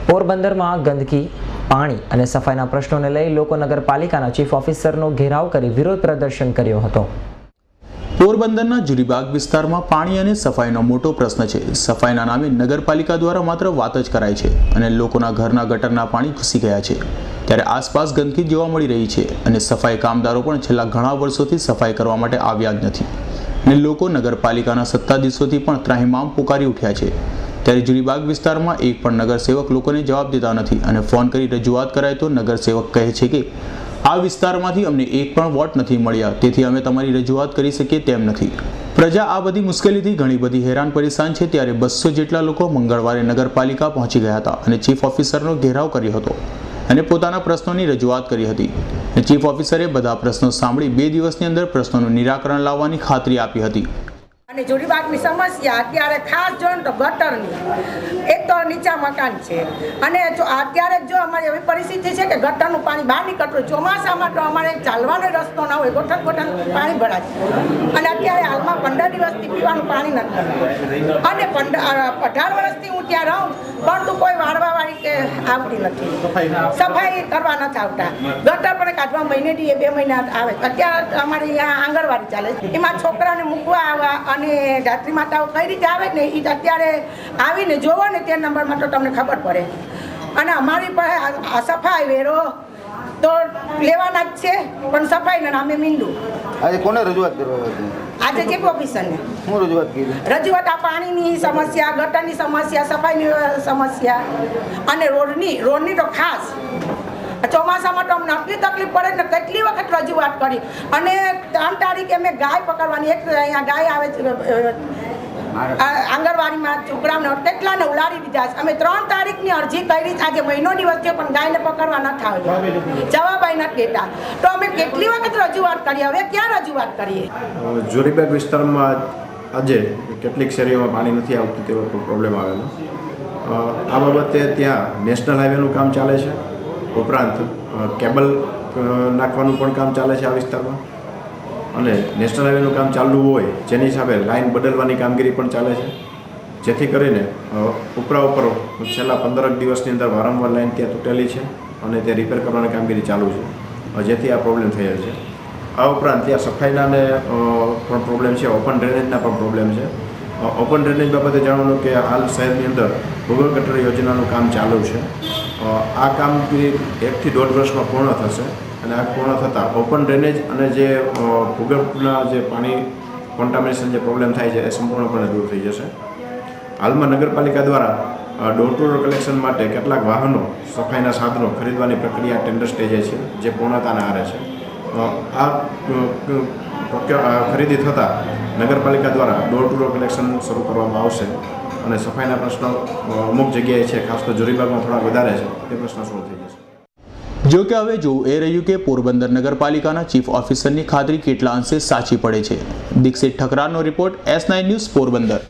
પોરબંદરમાં ગંદકી, પાણી અને સફાઈના પ્રશ્નોને લઈ લોકો નગરપાલિકાના ચીફ ઓફિસરનો ઘેરાવ કરી વિરોધ પ્રદર્શન કર્યો હતો। પોરબંદરના જુરીબાગ વિસ્તારમાં પાણી અને સફાઈનો મોટો પ્રશ્ન છે। સફાઈના નામે નગરપાલિકા દ્વારા માત્ર વાત જ કરાય છે અને લોકોના ઘરના ગટરના પાણી ઘૂસી ગયા છે, ત્યારે આસપાસ ગંદકી જોવા મળી રહી છે અને સફાઈ કામદારો પણ છેલ્લા ઘણા વર્ષોથી સફાઈ કરવા માટે આવ્યા જ નથી અને લોકો નગરપાલિકાના સત્તાધીશોથી પણ ત્રાહિમામ પુકારી ઉઠ્યા છે। ત્યારે જુરીબાગ વિસ્તારમાં એક પણ નગરસેવક લોકોને જવાબ દેતા નથી અને ફોન કરી રજૂઆત કરાય તો નગરસેવક કહે છે કે આ વિસ્તારમાંથી અમને એક પણ વોટ નથી મળ્યા, તેથી અમે તમારી રજૂઆત કરી શકીએ તેમ નથી। પ્રજા આ બધી મુશ્કેલીથી ઘણી બધી હેરાન પરેશાન છે, ત્યારે 200 જેટલા લોકો મંગળવારે નગરપાલિકા પહોંચી ગયા હતા અને ચીફ ઓફિસરનો ઘેરાવ કર્યો હતો અને પોતાના પ્રશ્નોની રજૂઆત કરી હતી। ચીફ ઓફિસરે બધા પ્રશ્નો સાંભળી 2 દિવસની અંદર પ્રશ્નોનું નિરાકરણ લાવવાની ખાતરી આપી હતી। અને જુરીબાગની સમસ્યા અત્યારે ખાસ જોઈને તો ગટરની, એક તો નીચા મકાન છે અને જો અત્યારે જો અમારી એવી પરિસ્થિતિ છે કે ગટરનું પાણી બહાર નીકળતું, ચોમાસામાં તો અમારે ચાલવાનો રસ્તો ના હોય, ગોઠણ પાણી ભરાય અને અત્યારે હાલમાં 15 દિવસથી પીવાનું પાણી નથી અને 18 વર્ષથી હું ત્યાં રહું પરંતુ કોઈ વાળવાવાળી કે આવતી નથી, સફાઈ કરવા નથી આવતા, ગટર પણ કાઢવા મહિને 2 મહિના આવે। અત્યારે અમારે અહીંયા આંગણવાડી ચાલે છે, એમાં છોકરાને મૂકવા આવવા અને રાત્રિ માતાઓ કઈ રીતે આવે ને એ અત્યારે આવીને જોવો ને તે નંબરમાં તો તમને ખબર પડે। અને અમારી પાસે સફાઈ વેરો તો લેવાના જ છે પણ સફાઈના નામે મીંડું। આજે કોને રજૂઆત કરવા હતી? આજે ચીફ ઓફિસરને હું રજૂઆત કરી? રજૂઆત આ પાણીની સમસ્યા, ગટરની સમસ્યા, સફાઈની સમસ્યા અને રોડની તો ખાસ ચોમાસામાં તો અમને આટલી તકલીફ પડે ને કેટલી વખત રજૂઆત કરી અને 3 તારીખે અમે ગાય પકડવાની, એક અહીંયા ગાય આવે છે આંગણવાડીમાં છોકરાઓને કેટલાને ઉલાડી દીધા છે। અમે 3 તારીખની અરજી કરી, આજે મહિનો દિવસ છે પણ ગાયને પકડવા નથી આવ્યો, જવાબ નથી દેતા, તો અમે કેટલી વખત રજૂઆત કરી, હવે ક્યાં રજૂઆત કરીએ? જુરીબાગ વિસ્તારમાં આજે કેટલીક શેરીઓમાં પાણી નથી આવતું તેવો પ્રોબ્લેમ આવેલો। આ બાબતે ત્યાં નેશનલ હાઈવેનું કામ ચાલે છે, ઉપરાંત કેબલ નાખવાનું પણ કામ ચાલે છે આ વિસ્તારમાં અને નેશનલ હાઈવેનું કામ ચાલુ હોય જેની હિસાબે લાઇન બદલવાની કામગીરી પણ ચાલે છે, જેથી કરીને ઉપરા ઉપર છેલ્લા 15 દિવસની અંદર વારંવાર લાઇન ત્યાં તૂટેલી છે અને તે રિપેર કરવાની કામગીરી ચાલુ છે, જેથી આ પ્રોબ્લેમ થયેલ છે। આ ઉપરાંત ત્યાં સફાઈનાને પણ પ્રોબ્લેમ છે, ઓપન ડ્રેનેજના પણ પ્રોબ્લેમ છે। ઓપન ડ્રેનેજ બાબતે જણાવવાનું કે હાલ શહેરની અંદર ભૂગર્ભ ગટર યોજનાનું કામ ચાલુ છે। આ કામગીરી 1 થી 1.5 વર્ષમાં પૂર્ણ થશે અને આ પૂર્ણ થતાં ઓપન ડ્રેનેજ અને જે ભૂગર્ભના જે પાણી કોન્ટામિનેશન જે પ્રોબ્લેમ થાય છે એ સંપૂર્ણપણે દૂર થઈ જશે। હાલમાં નગરપાલિકા દ્વારા ડોર ટુ ડોર કલેક્શન માટે કેટલાક વાહનો, સફાઈના સાધનો ખરીદવાની પ્રક્રિયા ટેન્ડર સ્ટેજે છે, જે પૂર્ણતાના આરે છે। આ ખરીદી થતાં નગરપાલિકા દ્વારા ડોર ટુ ડોર કલેક્શન શરૂ કરવામાં આવશે અને સફાઈના પ્રશ્નો અમુક જગ્યાએ છે, ખાસ તો જુરીબાગમાં થોડા વધારે છે, તે પ્રશ્નો સોલ્વ થઈ જશે। જો કે હવે જોવું એ રહ્યું કે પોરબંદર નગરપાલિકાના ચીફ ઓફિસરની ખાતરી કેટલા અંશે સાચી પડે છે। દીક્ષિત ઠકરારનો રિપોર્ટ, S9 ન્યૂઝ, પોરબંદર।